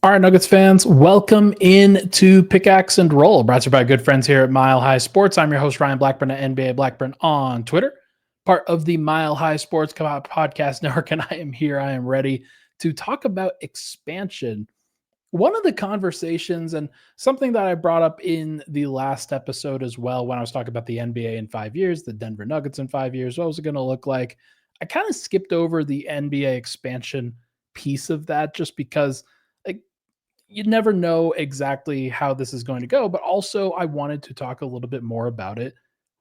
All right, Nuggets fans, welcome in to Pickaxe and Roll, brought to you by good friends here at Mile High Sports. I'm your host, Ryan Blackburn at NBA Blackburn on Twitter, part of the Mile High Sports Podcast Network, and I am here. I am ready to talk about expansion. One of the conversations, and something that I brought up in the last episode as well, when I was talking about the NBA in 5 years, the Denver Nuggets in 5 years, what was it going to look like? I kind of skipped over the NBA expansion piece of that just because like you never know exactly how this is going to go, but also I wanted to talk a little bit more about it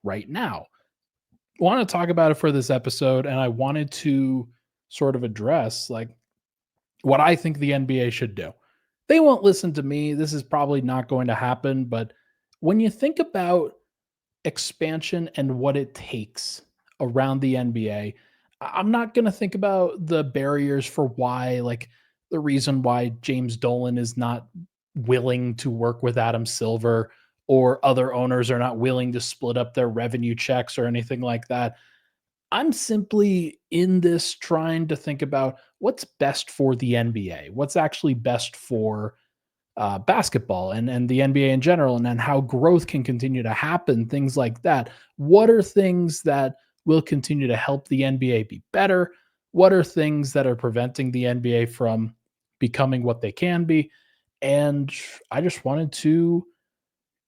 right now. I want to talk about it for this episode, and I wanted to sort of address like what I think the NBA should do. They won't listen to me. This is probably not going to happen, but when you think about expansion and what it takes around the NBA, I'm not going to think about the barriers for why, like the reason why James Dolan is not willing to work with Adam Silver or other owners are not willing to split up their revenue checks or anything like that. I'm simply in this trying to think about what's best for the NBA, what's actually best for basketball and the NBA in general, and then how growth can continue to happen, things like that. What are things that will continue to help the NBA be better? What are things that are preventing the NBA from becoming what they can be? And I just wanted to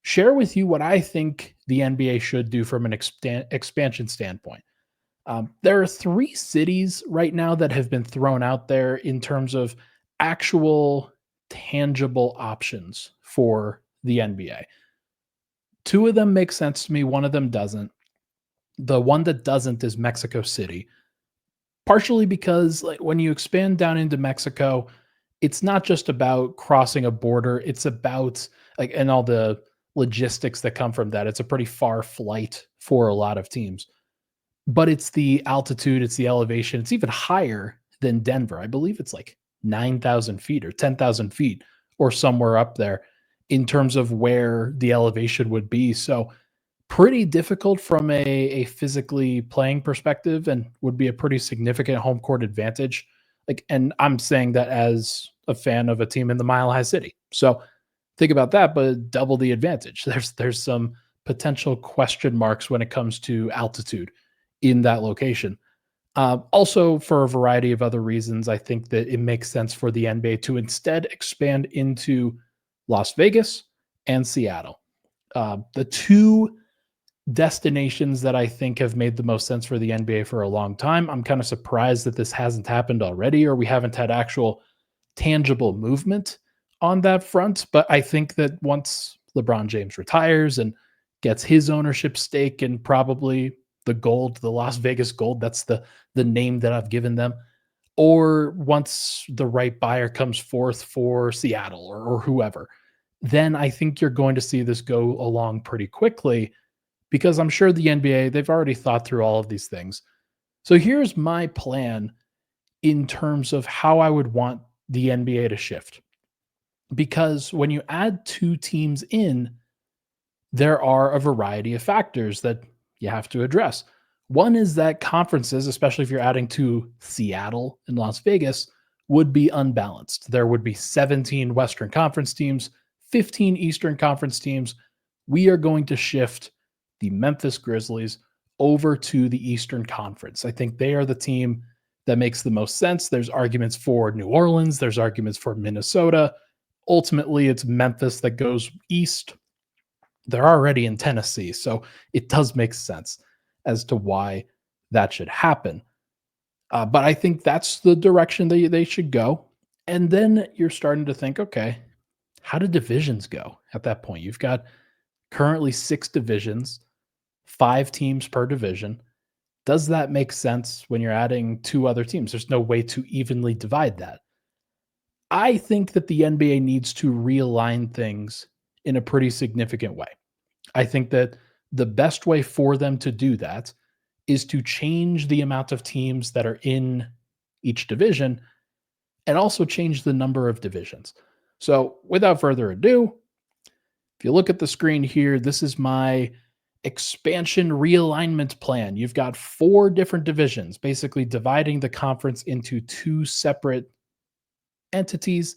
share with you what I think the NBA should do from an expansion standpoint. There are three cities right now that have been thrown out there in terms of actual tangible options for the NBA. Two of them make sense to me, one of them doesn't. The one that doesn't is Mexico City, partially because like when you expand down into Mexico, it's not just about crossing a border, it's about like and all the logistics that come from that. It's a pretty far flight for a lot of teams. But it's the altitude, it's the elevation, it's even higher than Denver. I believe it's like 9,000 feet or 10,000 feet or somewhere up there in terms of where the elevation would be. So, pretty difficult from a physically playing perspective and would be a pretty significant home court advantage. Like, and I'm saying that as a fan of a team in the Mile High City. So, think about that, but double the advantage. There's some potential question marks when it comes to altitude in that location. Also, for a variety of other reasons, I think that it makes sense for the NBA to instead expand into Las Vegas and Seattle. The two destinations that I think have made the most sense for the NBA for a long time. I'm kind of surprised that this hasn't happened already or we haven't had actual tangible movement on that front. But I think that once LeBron James retires and gets his ownership stake and probably the gold, the Las Vegas gold, that's the name that I've given them. Or once the right buyer comes forth for Seattle or whoever, then I think you're going to see this go along pretty quickly because I'm sure the NBA, they've already thought through all of these things. So here's my plan in terms of how I would want the NBA to shift. Because when you add two teams in, there are a variety of factors that you have to address. One is that conferences, especially if you're adding to Seattle and Las Vegas, would be unbalanced. There would be 17 Western Conference teams, 15 Eastern Conference teams. We are going to shift the Memphis Grizzlies over to the Eastern Conference. I think they are the team that makes the most sense. There's arguments for New Orleans, there's arguments for Minnesota. Ultimately, it's Memphis that goes east. They're already in Tennessee, so it does make sense as to why that should happen. But I think that's the direction they should go. And then you're starting to think, okay, how do divisions go at that point? You've got currently 6 divisions, 5 teams per division. Does that make sense when you're adding 2 other teams? There's no way to evenly divide that. I think that the NBA needs to realign things in a pretty significant way. I think that the best way for them to do that is to change the amount of teams that are in each division and also change the number of divisions. So, without further ado, if you look at the screen here, this is my expansion realignment plan. You've got 4 different divisions, basically dividing the conference into 2 separate entities.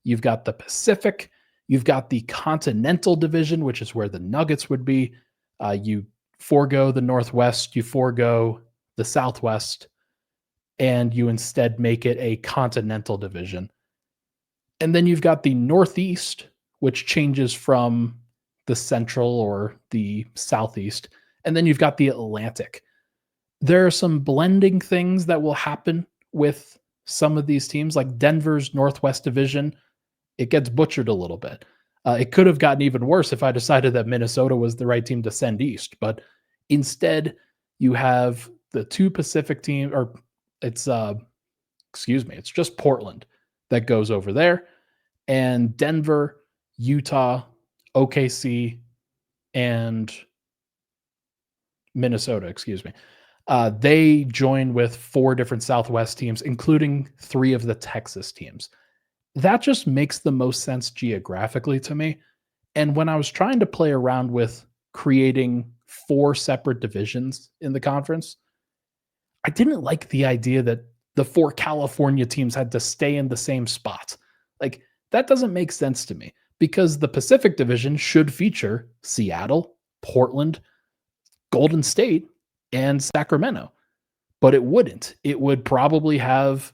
You've got the Pacific. You've got the Continental Division, which is where the Nuggets would be. You forego the Northwest, you forego the Southwest, and you instead make it a Continental Division. And then you've got the Northeast, which changes from the Central or the Southeast. And then you've got the Atlantic. There are some blending things that will happen with some of these teams, like Denver's Northwest Division. It gets butchered a little bit. It could have gotten even worse if I decided that Minnesota was the right team to send east. But instead, you have the two Pacific teams, or it's it's just Portland that goes over there, and Denver, Utah, OKC, and Minnesota, they join with 4 different Southwest teams, including 3 of the Texas teams. That just makes the most sense geographically to me. And when I was trying to play around with creating 4 separate divisions in the conference, I didn't like the idea that the 4 California teams had to stay in the same spot. Like, that doesn't make sense to me because the Pacific Division should feature Seattle, Portland, Golden State, and Sacramento. But it wouldn't. It would probably have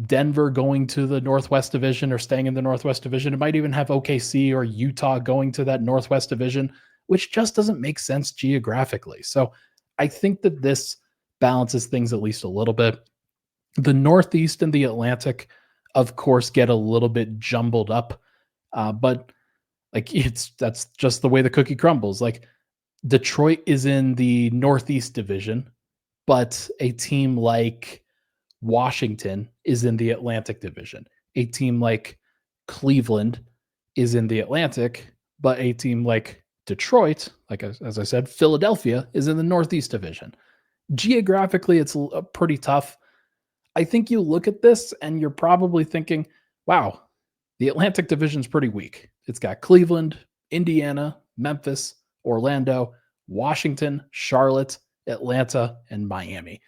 Denver going to the Northwest Division or staying in the Northwest Division. It might even have OKC or Utah going to that Northwest Division, which just doesn't make sense geographically. So I think that this balances things at least a little bit. The Northeast and the Atlantic, of course, get a little bit jumbled up, but like that's just the way the cookie crumbles. Like Detroit is in the Northeast Division, but a team like Washington is in the Atlantic Division. A team like Cleveland is in the Atlantic, but a team like Detroit, like as I said, Philadelphia is in the Northeast Division. Geographically, it's pretty tough. I think you look at this and you're probably thinking, wow, the Atlantic Division is pretty weak. It's got Cleveland, Indiana, Memphis, Orlando, Washington, Charlotte, Atlanta, and Miami.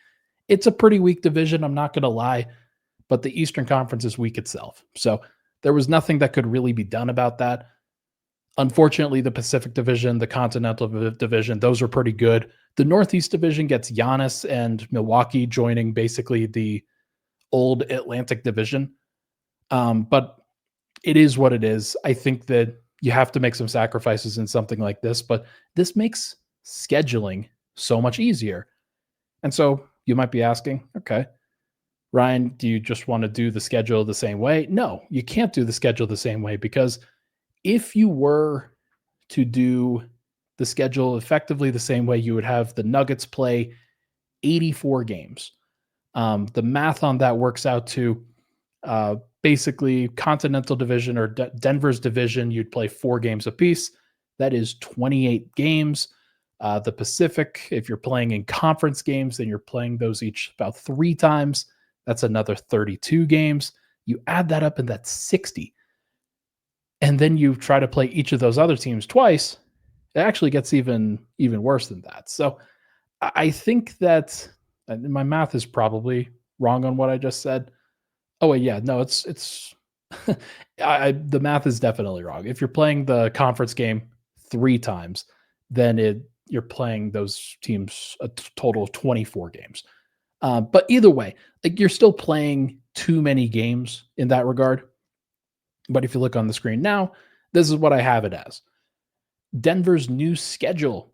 It's a pretty weak division, I'm not going to lie, but the Eastern Conference is weak itself. So there was nothing that could really be done about that. Unfortunately, the Pacific Division, the Continental Division, those are pretty good. The Northeast Division gets Giannis and Milwaukee joining basically the old Atlantic Division. But it is what it is. I think that you have to make some sacrifices in something like this, but this makes scheduling so much easier. And so you might be asking, okay, Ryan, do you just want to do the schedule the same way? No, you can't do the schedule the same way because if you were to do the schedule effectively the same way, you would have the Nuggets play 84 games. The math on that works out to basically Continental Division or Denver's division, you'd play 4 games apiece. That is 28 games. The Pacific, if you're playing in conference games, then you're playing those each about 3 times. That's another 32 games. You add that up and that's 60. And then you try to play each of those other teams twice. It actually gets even worse than that. So I think that my math is probably wrong on what I just said. Oh, wait, yeah, no, it's the math is definitely wrong. If you're playing the conference game 3 times, then you're playing those teams a total of 24 games. But either way, like you're still playing too many games in that regard. But if you look on the screen now, this is what I have it as. Denver's new schedule.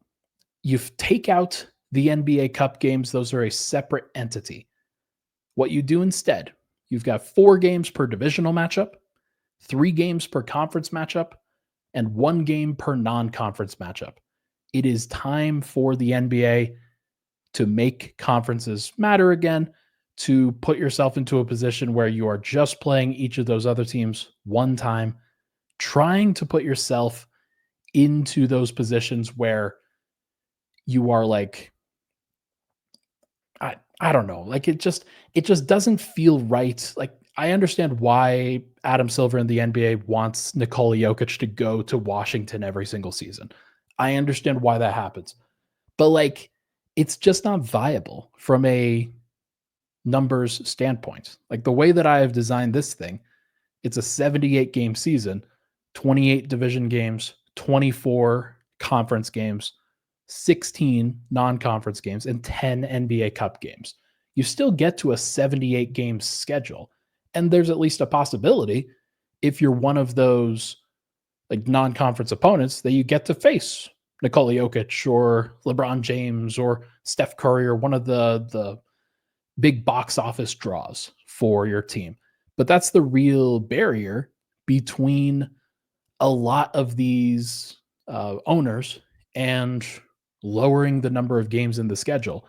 You take out the NBA Cup games. Those are a separate entity. What you do instead, you've got 4 games per divisional matchup, 3 games per conference matchup, and 1 game per non-conference matchup. It is time for the NBA to make conferences matter again, to put yourself into a position where you are just playing each of those other teams one time, trying to put yourself into those positions where you are like, I don't know, like it just doesn't feel right. Like I understand why Adam Silver and the NBA wants Nikola Jokic to go to Washington every single season. I understand why that happens. But like it's just not viable from a numbers standpoint. Like the way that I have designed this thing, It's a 78 game season, 28 division games, 24 conference games, 16 non-conference games, and 10 NBA Cup games. You still get to a 78 game schedule. And there's at least a possibility, if you're one of those like non-conference opponents, that you get to face Nikola Jokic or LeBron James or Steph Curry or one of the big box office draws for your team. But that's the real barrier between a lot of these owners and lowering the number of games in the schedule.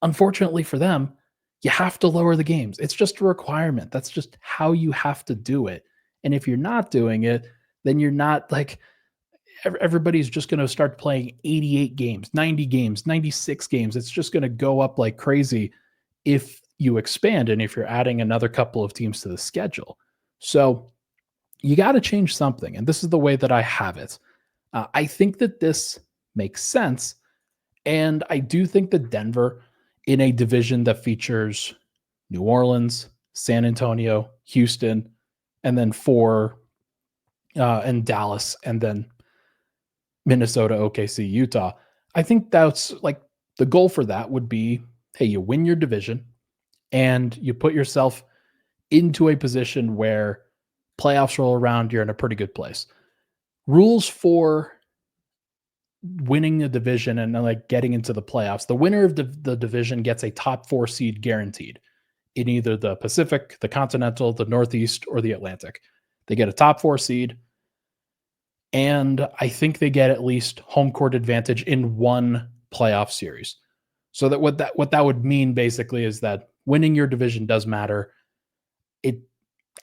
Unfortunately for them, you have to lower the games. It's just a requirement. That's just how you have to do it. And if you're not doing it, then you're not like everybody's just going to start playing 88 games, 90 games, 96 games. It's just going to go up like crazy if you expand and if you're adding another couple of teams to the schedule. So you got to change something. And this is the way that I have it. I think that this makes sense. And I do think that Denver, in a division that features New Orleans, San Antonio, Houston, and then and Dallas, and then Minnesota, OKC, Utah. I think that's like the goal for that would be, hey, you win your division and you put yourself into a position where playoffs roll around, you're in a pretty good place. Rules for winning a division and like getting into the playoffs. The winner of the division gets a top 4 seed guaranteed in either the Pacific, the Continental, the Northeast, or the Atlantic. They get a top 4 seed. And I think they get at least home court advantage in one playoff series. So that what that would mean basically is that winning your division does matter.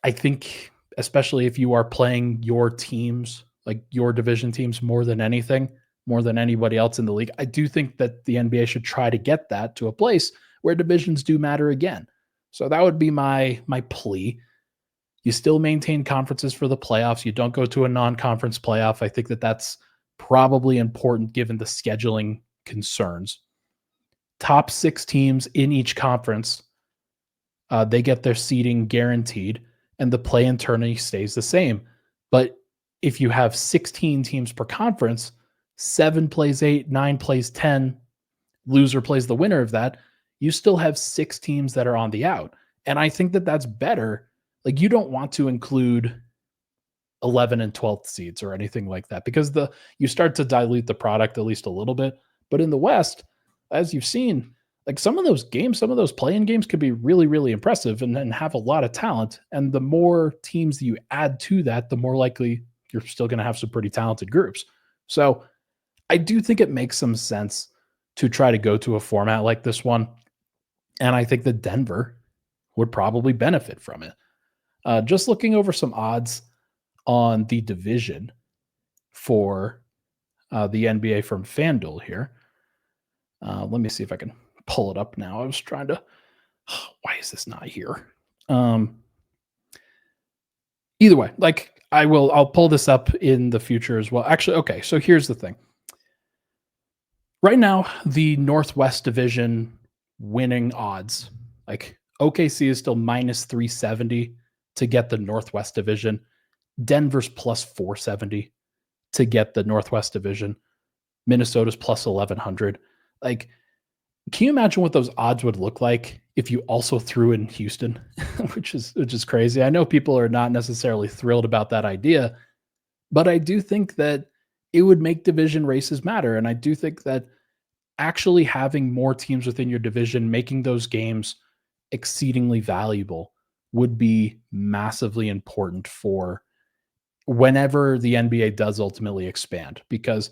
I think, especially if you are playing your teams, like your division teams, more than anything, more than anybody else in the league, I do think that the NBA should try to get that to a place where divisions do matter again. So that would be my plea. You still maintain conferences for the playoffs. You don't go to a non-conference playoff. I think that that's probably important given the scheduling concerns. Top 6 teams in each conference, they get their seeding guaranteed, and the play-in tourney stays the same. But if you have 16 teams per conference, 7 plays 8, 9 plays 10, loser plays the winner of that, you still have 6 teams that are on the out. And I think that that's better. Like, you don't want to include 11 and 12th seeds or anything like that because you start to dilute the product at least a little bit. But in the West, as you've seen, like some of those games, some of those play-in games could be really, really impressive and have a lot of talent. And the more teams you add to that, the more likely you're still going to have some pretty talented groups. So I do think it makes some sense to try to go to a format like this one. And I think that Denver would probably benefit from it. Just looking over some odds on the division for the NBA from FanDuel here. Let me see if I can pull it up now. I was trying to. Why is this not here? Either way, like I'll pull this up in the future as well. Actually, okay. So here's the thing. Right now, the Northwest Division winning odds, like OKC is still minus 370 to get the Northwest Division. Denver's plus 470 to get the Northwest Division. Minnesota's plus 1100. Like, can you imagine what those odds would look like if you also threw in Houston, which is crazy. I know people are not necessarily thrilled about that idea, but I do think that it would make division races matter. And I do think that actually having more teams within your division, making those games exceedingly valuable would be massively important for whenever the NBA does ultimately expand, because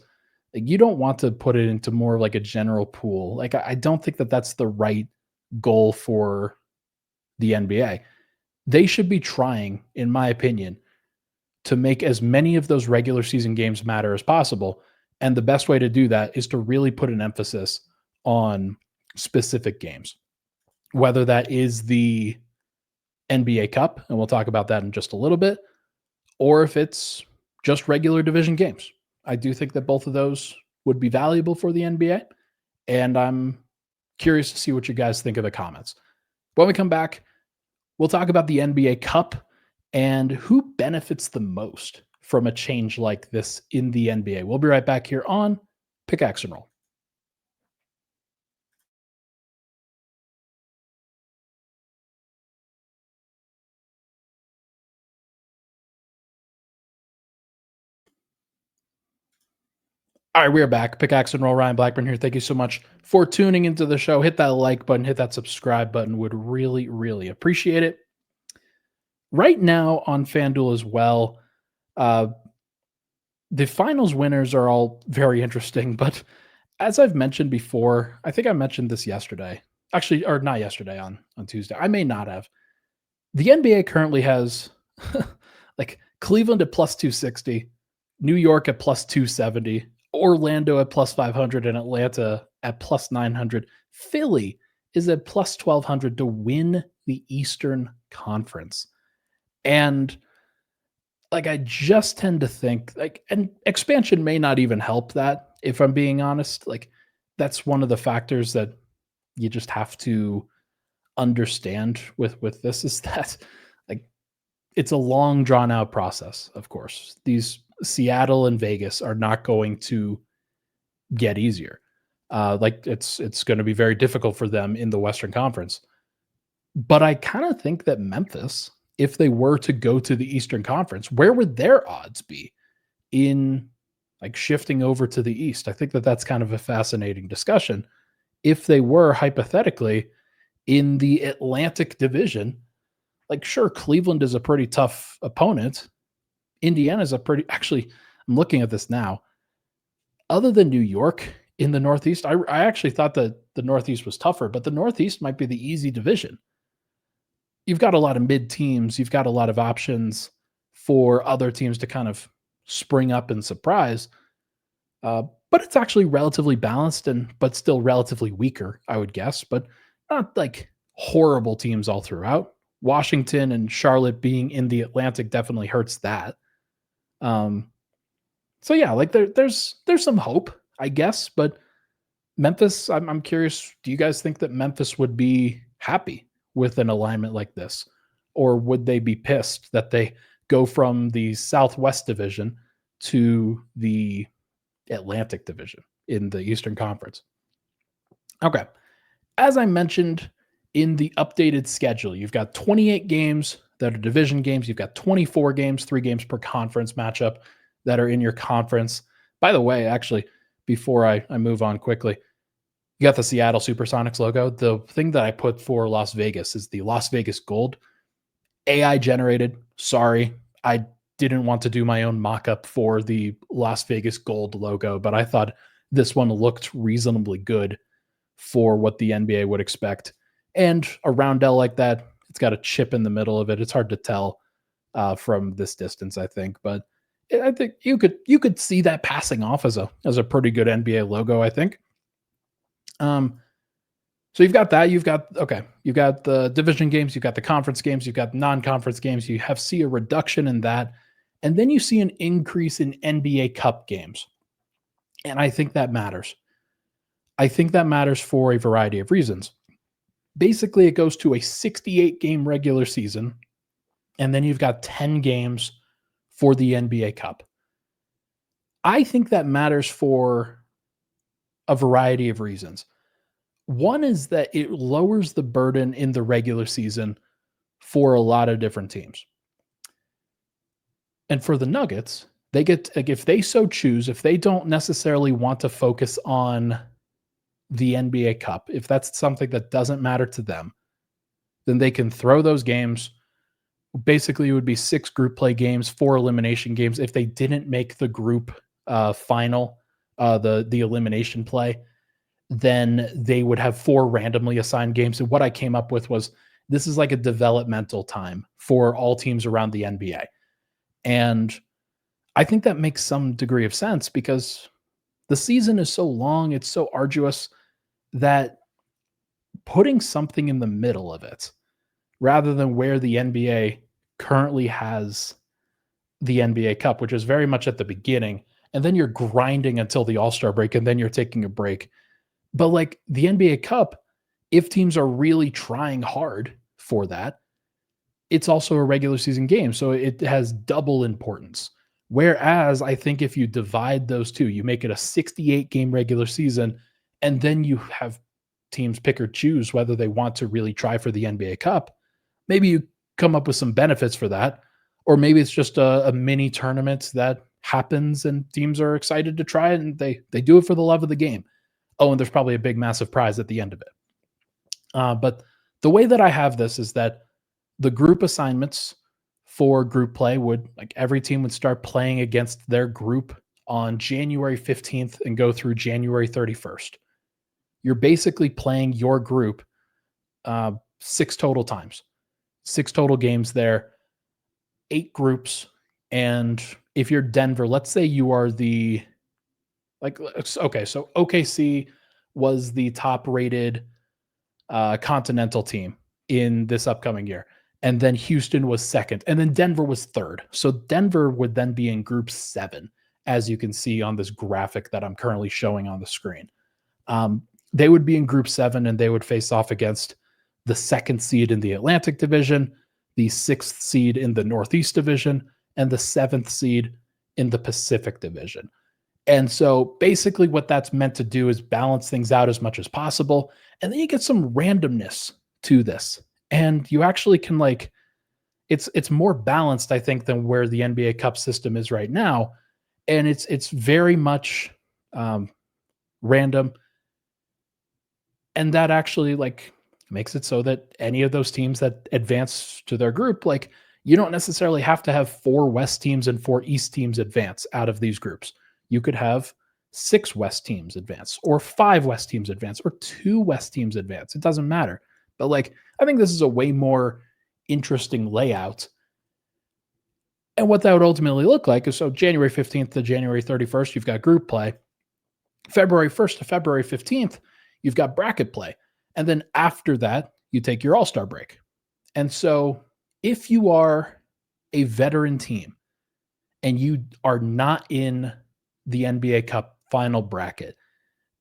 you don't want to put it into more of like a general pool. Like, I don't think that that's the right goal for the NBA. They should be trying, in my opinion, to make as many of those regular season games matter as possible. And the best way to do that is to really put an emphasis on specific games, whether that is the NBA Cup, and we'll talk about that in just a little bit, or if it's just regular division games. I do think that both of those would be valuable for the NBA, and I'm curious to see what you guys think of the comments. When we come back, we'll talk about the NBA Cup and who benefits the most from a change like this in the NBA. We'll be right back here on Pickaxe and Roll. All right, we're back. Pickaxe and Roll, Ryan Blackburn here. Thank you so much for tuning into the show. Hit that like button, hit that subscribe button. Would really, really appreciate it. Right now on FanDuel as well, uh, the finals winners are all very interesting. But as I've mentioned before, I think I mentioned this yesterday, actually, or not yesterday, on Tuesday. I may not have. The NBA currently has like Cleveland at plus 260, New York at plus 270, Orlando at plus 500, and Atlanta at plus 900. Philly is at plus 1200 to win the Eastern Conference. And like, I just tend to think like, and expansion may not even help that, if I'm being honest. Like, that's one of the factors that you just have to understand with this is that like it's a long drawn out process. Of course, these Seattle and Vegas are not going to get easier. Like it's going to be very difficult for them in the Western Conference. But I kind of think that Memphis, if they were to go to the Eastern Conference, where would their odds be in like shifting over to the East? I think that that's kind of a fascinating discussion. If they were hypothetically in the Atlantic Division, like sure, Cleveland is a pretty tough opponent. Indiana is a pretty, actually, I'm looking at this now. Other than New York in the Northeast, I actually thought that the Northeast was tougher, but the Northeast might be the easy division. You've got a lot of mid teams, you've got a lot of options for other teams to kind of spring up and surprise. But it's actually relatively balanced and but still relatively weaker, I would guess, but not like horrible teams all throughout. Washington and Charlotte being in the Atlantic definitely hurts that. Um, so yeah, like there's some hope, I guess, but Memphis, I'm curious, do you guys think that Memphis would be happy with an alignment like this? Or would they be pissed that they go from the Southwest Division to the Atlantic Division in the Eastern Conference? Okay. As I mentioned in the updated schedule, you've got 28 games that are division games. You've got 24 games, 3 games per conference matchup that are in your conference. By the way, actually, before I move on quickly, you got the Seattle Supersonics logo. The thing that I put for Las Vegas is the Las Vegas Gold. AI generated. Sorry, I didn't want to do my own mock-up for the Las Vegas Gold logo, but I thought this one looked reasonably good for what the NBA would expect. And a roundel like that, it's got a chip in the middle of it. It's hard to tell from this distance, I think, but I think you could see that passing off as a pretty good NBA logo, I think. So you've got that. You've got the division games, you've got the conference games, you've got non-conference games. You have see a reduction in that, and then you see an increase in NBA Cup games, and I think that matters. I think that matters for a variety of reasons. Basically, it goes to a 68 game regular season, and then you've got 10 games for the NBA Cup. I think that matters for a variety of reasons. One is that it lowers the burden in the regular season for a lot of different teams. And for the Nuggets, they get, like, if they so choose, if they don't necessarily want to focus on the NBA Cup, if that's something that doesn't matter to them, then they can throw those games. Basically, it would be 6 group play games, 4 elimination games. If they didn't make the group final, the elimination play, then they would have 4 randomly assigned games. And what I came up with was this is like a developmental time for all teams around the NBA. And I think that makes some degree of sense because the season is so long, it's so arduous that putting something in the middle of it, rather than where the NBA currently has the NBA Cup, which is very much at the beginning, and then you're grinding until the All-Star break, and then you're taking a break. But like the NBA Cup, if teams are really trying hard for that, it's also a regular season game, so it has double importance. Whereas I think if you divide those two, you make it a 68 game regular season, and then you have teams pick or choose whether they want to really try for the NBA Cup. Maybe you come up with some benefits for that, or maybe it's just a mini tournament that happens and teams are excited to try it and they do it for the love of the game. Oh, and there's probably a big massive prize at the end of it. But the way that I have this is that the group assignments for group play would, like, every team would start playing against their group on January 15th and go through January 31st. You're basically playing your group 6 total times, 6 total games there, 8 groups. And if you're Denver, let's say you are the, like, okay, so OKC was the top rated continental team in this upcoming year. And then Houston was second. And then Denver was third. So Denver would then be in group 7, as you can see on this graphic that I'm currently showing on the screen. They would be in group 7 and they would face off against the 2nd seed in the Atlantic Division, the 6th seed in the Northeast Division, and the 7th seed in the Pacific Division. And so basically what that's meant to do is balance things out as much as possible. And then you get some randomness to this. And you actually can, like, it's more balanced, I think, than where the NBA Cup system is right now. And it's very much random. And that actually, like, makes it so that any of those teams that advance to their group, like, you don't necessarily have to have 4 West teams and 4 East teams advance out of these groups. You could have 6 West teams advance, or 5 West teams advance, or 2 West teams advance. It doesn't matter. But, like, I think this is a way more interesting layout. And what that would ultimately look like is, so January 15th to January 31st, you've got group play. February 1st to February 15th, you've got bracket play. And then after that, you take your All-Star break. And so if you are a veteran team and you are not in the NBA Cup final bracket,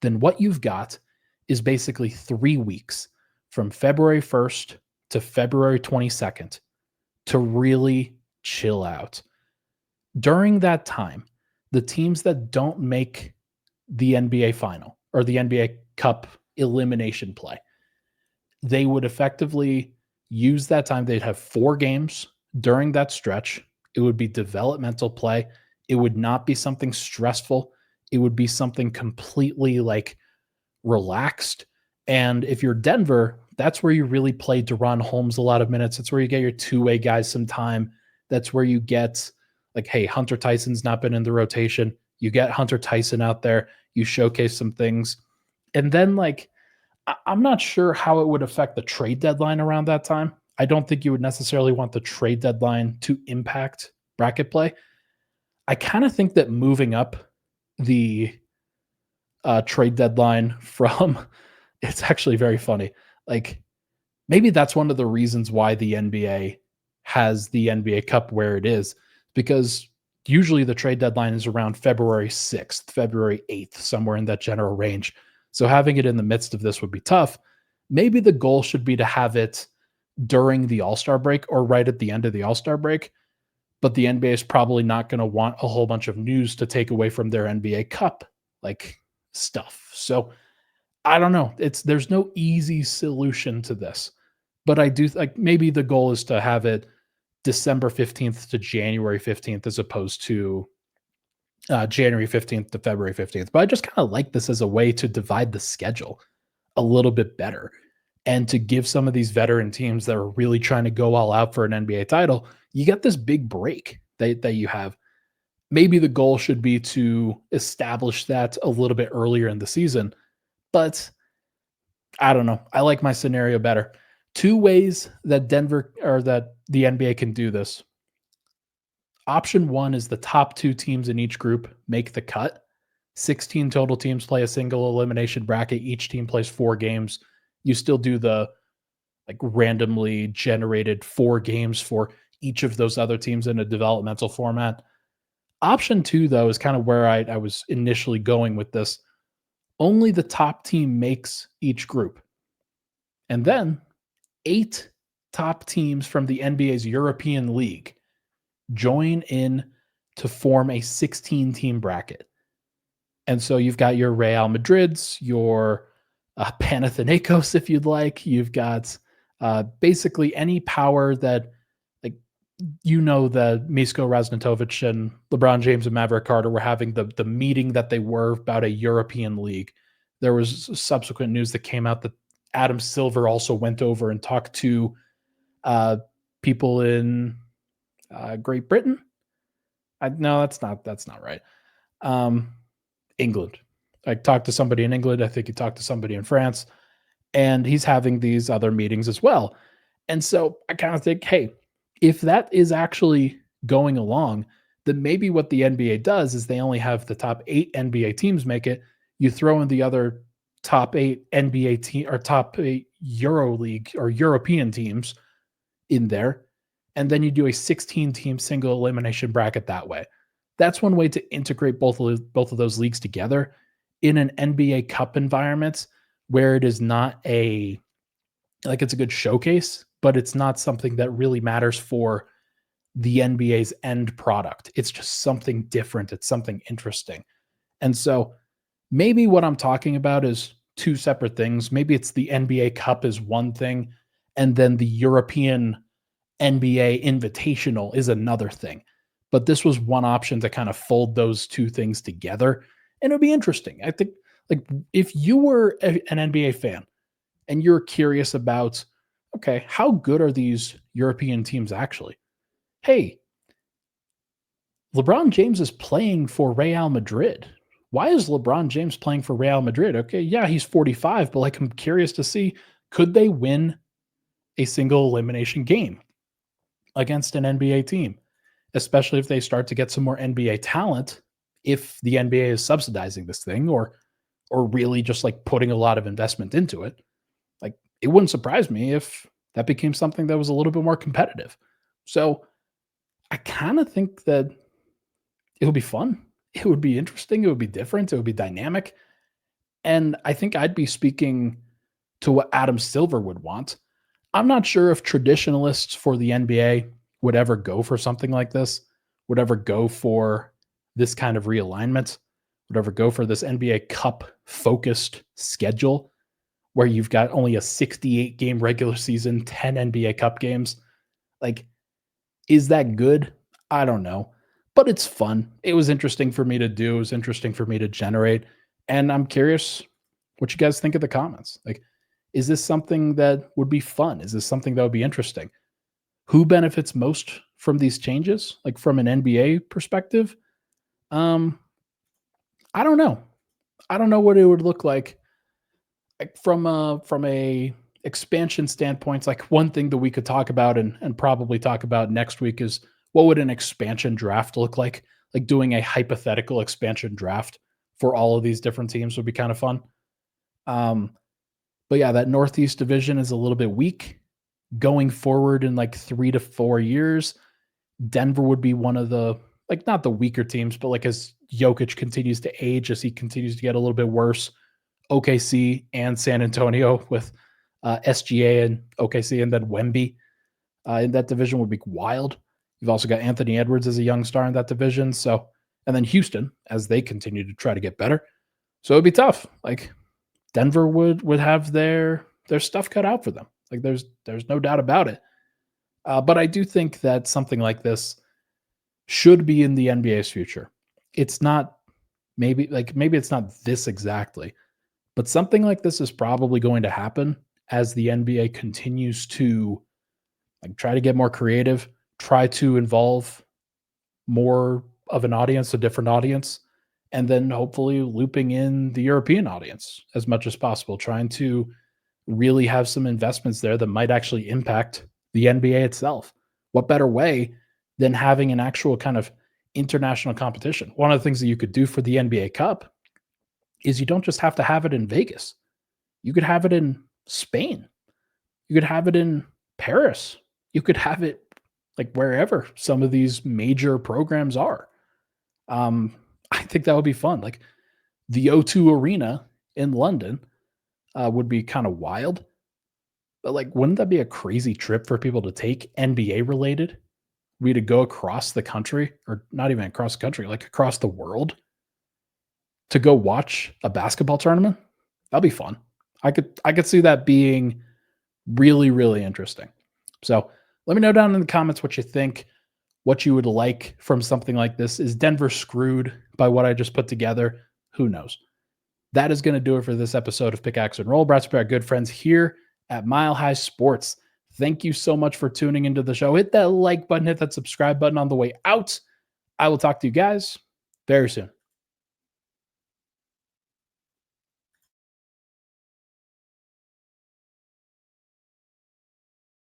then what you've got is basically 3 weeks from February 1st to February 22nd to really chill out. During that time, the teams that don't make the NBA final or the NBA Cup elimination play, they would effectively use that time. They'd have 4 games during that stretch. It would be developmental play. It would not be something stressful. It would be something completely, like, relaxed. And if you're Denver, that's where you really play Deron Holmes a lot of minutes. That's where you get your two-way guys some time. That's where you get, like, hey, Hunter Tyson's not been in the rotation. You get Hunter Tyson out there. You showcase some things. And then, like, I'm not sure how it would affect the trade deadline around that time. I don't think you would necessarily want the trade deadline to impact bracket play. I kind of think that moving up the trade deadline from it's actually very funny. Like, maybe that's one of the reasons why the NBA has the NBA Cup where it is, because usually the trade deadline is around February 6th, February 8th, somewhere in that general range. So having it in the midst of this would be tough. Maybe the goal should be to have it during the All-Star break or right at the end of the All-Star break. But the NBA is probably not going to want a whole bunch of news to take away from their NBA Cup, like, stuff. So I don't know. There's no easy solution to this. But I do, like, maybe the goal is to have it December 15th to January 15th as opposed to January 15th to February 15th. But I just kind of like this as a way to divide the schedule a little bit better and to give some of these veteran teams that are really trying to go all out for an NBA title, you get this big break that you have. Maybe the goal should be to establish that a little bit earlier in the season, but I don't know. I like my scenario better. 2 ways that Denver or that the NBA can do this. Option 1 is the top 2 teams in each group make the cut. 16 total teams play a single elimination bracket. Each team plays 4 games. You still do the, like, randomly generated 4 games for each of those other teams in a developmental format. Option 2, though, is kind of where I was initially going with this. Only the top team makes each group. And then 8 top teams from the NBA's European League join in to form a 16-team bracket. And so you've got your Real Madrids, your Panathinaikos, if you'd like. You've got basically any power that, like, that Misko Raznatovic and LeBron James and Maverick Carter were having the meeting that they were about a European league. There was subsequent news that came out that Adam Silver also went over and talked to people in Great Britain. No, that's not right. England. I talked to somebody in England. I think he talked to somebody in France, and he's having these other meetings as well. And so I kind of think, hey, if that is actually going along, then maybe what the NBA does is they only have the top 8 NBA teams make it. You throw in the other top 8 NBA team or top 8 EuroLeague or European teams in there, and then you do a 16-team single elimination bracket that way. That's one way to integrate both of those leagues together in an NBA Cup environment where it is not it's a good showcase, but it's not something that really matters for the NBA's end product. It's just something different. It's something interesting. And so maybe what I'm talking about is two separate things. Maybe it's the NBA Cup is one thing, and then the European NBA Invitational is another thing. But this was one option to kind of fold those two things together. And it would be interesting. I think, like, if you were an NBA fan and you're curious about, okay, how good are these European teams actually? Hey, LeBron James is playing for Real Madrid. Why is LeBron James playing for Real Madrid? Okay, yeah, he's 45, but like, I'm curious to see, could they win a single elimination game against an NBA team? Especially if they start to get some more NBA talent, if the NBA is subsidizing this thing or really just like putting a lot of investment into it. Like, it wouldn't surprise me if that became something that was a little bit more competitive. So I kind of think that it would be fun. It would be interesting. It would be different. It would be dynamic. And I think I'd be speaking to what Adam Silver would want. I'm not sure if traditionalists for the NBA would ever go for something like this, would ever go for this kind of realignment, would ever go for this NBA Cup focused schedule where you've got only a 68 game regular season, 10 NBA Cup games. Like, is that good? I don't know, but it's fun. It was interesting for me to do. It was interesting for me to generate. And I'm curious what you guys think of the comments. Like, is this something that would be fun? Is this something that would be interesting? Who benefits most from these changes? Like, from an NBA perspective? I don't know. I don't know what it would look like from a expansion standpoint. It's like one thing that we could talk about and probably talk about next week is what would an expansion draft look like? Like, doing a hypothetical expansion draft for all of these different teams would be kind of fun. But yeah, that Northeast division is a little bit weak going forward in like 3 to 4 years. Denver would be one of the, like, not the weaker teams, but like as Jokic continues to age, as he continues to get a little bit worse, OKC and San Antonio with SGA and OKC, and then Wemby in that division would be wild. You've also got Anthony Edwards as a young star in that division. So, and then Houston as they continue to try to get better. So it'd be tough. Like, Denver would have their stuff cut out for them. Like, there's no doubt about it. But I do think that something like this should be in the NBA's future. It's not maybe it's not this exactly, but something like this is probably going to happen as the NBA continues to, like, try to get more creative, try to involve more of an audience, a different audience, and then hopefully looping in the European audience as much as possible, trying to really have some investments there that might actually impact the NBA itself. What better way than having an actual kind of international competition? One of the things that you could do for the NBA Cup is you don't just have to have it in Vegas. You could have it in Spain. You could have it in Paris. You could have it like wherever some of these major programs are. I think that would be fun. Like, the O2 Arena in London would be kind of wild. But like, wouldn't that be a crazy trip for people to take NBA related? We to go across the country, or not even across the country, like across the world to go watch a basketball tournament? That'd be fun. I could see that being really, really interesting. So let me know down in the comments what you think, what you would like from something like this. Is Denver screwed by what I just put together? Who knows? That is going to do it for this episode of Pickaxe and Roll, brought to you by our good friends here at Mile High Sports. Thank you so much for tuning into the show. Hit that like button, hit that subscribe button on the way out. I will talk to you guys very soon.